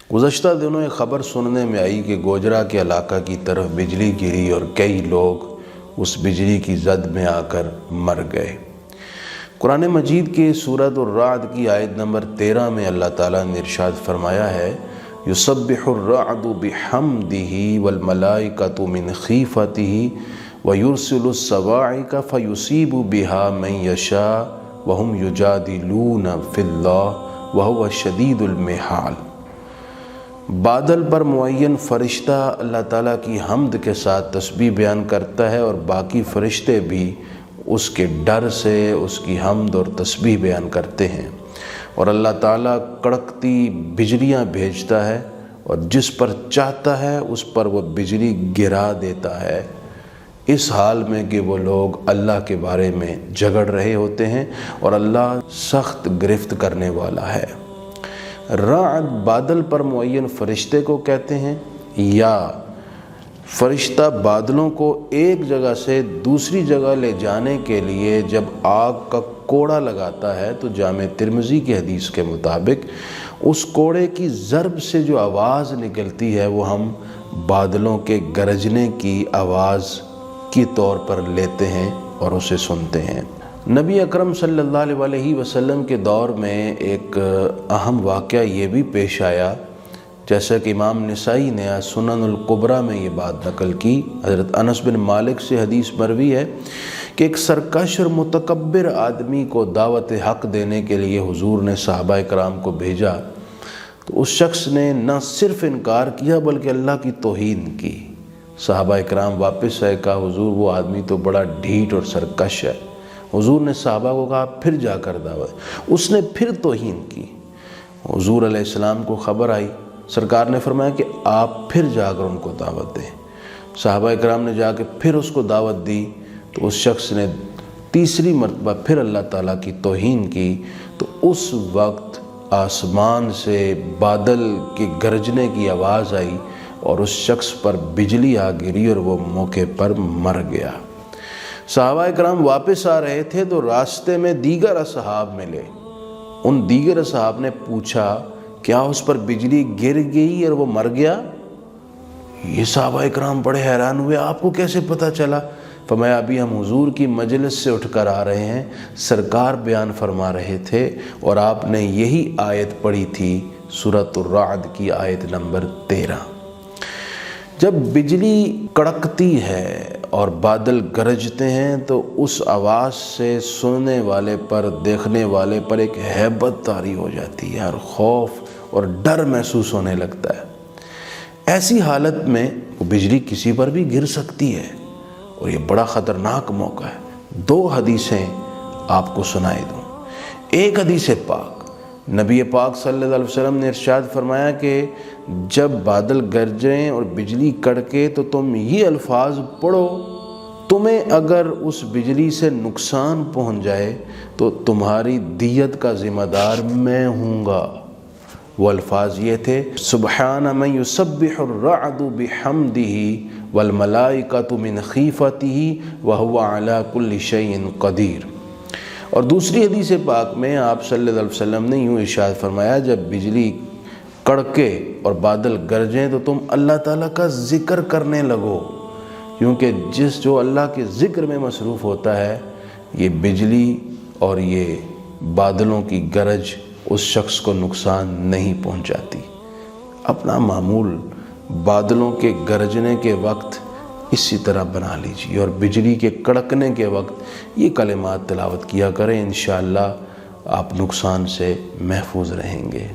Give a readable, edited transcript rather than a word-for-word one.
گزشتہ دنوں ایک خبر سننے میں آئی کہ گوجرا کے علاقہ کی طرف بجلی گری اور کئی لوگ اس بجلی کی زد میں آ کر مر گئے۔ قرآن مجید کے سورۃ الرعد کی آیت نمبر 13 میں اللہ تعالیٰ نے ارشاد فرمایا ہے یسبح الرعد بحمدہ والملائکۃ من خیفتہ ویرسل الصواعق فیصیب بہا من یشاء وہم یجادلون فی اللہ وہو شدید المحال۔ بادل پر معین فرشتہ اللہ تعالیٰ کی حمد کے ساتھ تسبیح بیان کرتا ہے اور باقی فرشتے بھی اس کے ڈر سے اس کی حمد اور تسبیح بیان کرتے ہیں، اور اللہ تعالیٰ کڑکتی بجلیاں بھیجتا ہے اور جس پر چاہتا ہے اس پر وہ بجلی گرا دیتا ہے، اس حال میں کہ وہ لوگ اللہ کے بارے میں جھگڑ رہے ہوتے ہیں اور اللہ سخت گرفت کرنے والا ہے۔ رعد بادل پر معین فرشتے کو کہتے ہیں، یا فرشتہ بادلوں کو ایک جگہ سے دوسری جگہ لے جانے کے لیے جب آگ کا کوڑا لگاتا ہے تو جامع ترمذی کی حدیث کے مطابق اس کوڑے کی ضرب سے جو آواز نکلتی ہے وہ ہم بادلوں کے گرجنے کی آواز کی طور پر لیتے ہیں اور اسے سنتے ہیں۔ نبی اکرم صلی اللہ علیہ وسلم کے دور میں ایک اہم واقعہ یہ بھی پیش آیا، جیسا کہ امام نسائی نے سنن الکبریٰ میں یہ بات نقل کی، حضرت انس بن مالک سے حدیث مروی ہے کہ ایک سرکش اور متکبر آدمی کو دعوت حق دینے کے لیے حضور نے صحابہ کرام کو بھیجا، تو اس شخص نے نہ صرف انکار کیا بلکہ اللہ کی توہین کی۔ صحابہ کرام واپس آئے، کہا حضور وہ آدمی تو بڑا ڈھیٹ اور سرکش ہے۔ حضور نے صحابہ کو کہا پھر جا کر دعوت، اس نے پھر توہین کی۔ حضور علیہ السلام کو خبر آئی، سرکار نے فرمایا کہ آپ پھر جا کر ان کو دعوت دیں۔ صحابہ کرام نے جا کے پھر اس کو دعوت دی تو اس شخص نے تیسری مرتبہ پھر اللہ تعالیٰ کی توہین کی، تو اس وقت آسمان سے بادل کے گرجنے کی آواز آئی اور اس شخص پر بجلی آ گری اور وہ موقع پر مر گیا۔ صحابہ کرام واپس آ رہے تھے تو راستے میں دیگر اصحاب ملے، ان دیگر اصحاب نے پوچھا کیا اس پر بجلی گر گئی اور وہ مر گیا؟ یہ صحابہ کرام بڑے حیران ہوئے، آپ کو کیسے پتہ چلا؟ فرمایا ابھی ہم حضور کی مجلس سے اٹھ کر آ رہے ہیں، سرکار بیان فرما رہے تھے اور آپ نے یہی آیت پڑھی تھی، سورۃ الرعد کی آیت نمبر 13۔ جب بجلی کڑکتی ہے اور بادل گرجتے ہیں تو اس آواز سے سننے والے پر، دیکھنے والے پر ایک ہیبت طاری ہو جاتی ہے اور خوف اور ڈر محسوس ہونے لگتا ہے۔ ایسی حالت میں وہ بجلی کسی پر بھی گر سکتی ہے اور یہ بڑا خطرناک موقع ہے۔ دو حدیثیں آپ کو سنائی دوں۔ ایک حدیث پاک، نبی پاک صلی اللہ علیہ وسلم نے ارشاد فرمایا کہ جب بادل گرجیں اور بجلی کڑکے تو تم یہ الفاظ پڑھو، تمہیں اگر اس بجلی سے نقصان پہنچ جائے تو تمہاری دیت کا ذمہ دار میں ہوں گا۔ وہ الفاظ یہ تھے سبحان من یسبح الرعد بحمدہ والملائکۃ من خیفتہ وہو علی کل شیء قدیر۔ اور دوسری حدیث پاک میں آپ صلی اللہ علیہ وسلم نے یوں ارشاد فرمایا جب بجلی کڑکے اور بادل گرجیں تو تم اللہ تعالیٰ کا ذکر کرنے لگو، کیونکہ جو اللہ کے ذکر میں مصروف ہوتا ہے یہ بجلی اور یہ بادلوں کی گرج اس شخص کو نقصان نہیں پہنچاتی۔ اپنا معمول بادلوں کے گرجنے کے وقت اسی طرح بنا لیجیے اور بجلی کے کڑکنے کے وقت یہ کلمات تلاوت کیا کریں، انشاءاللہ آپ نقصان سے محفوظ رہیں گے۔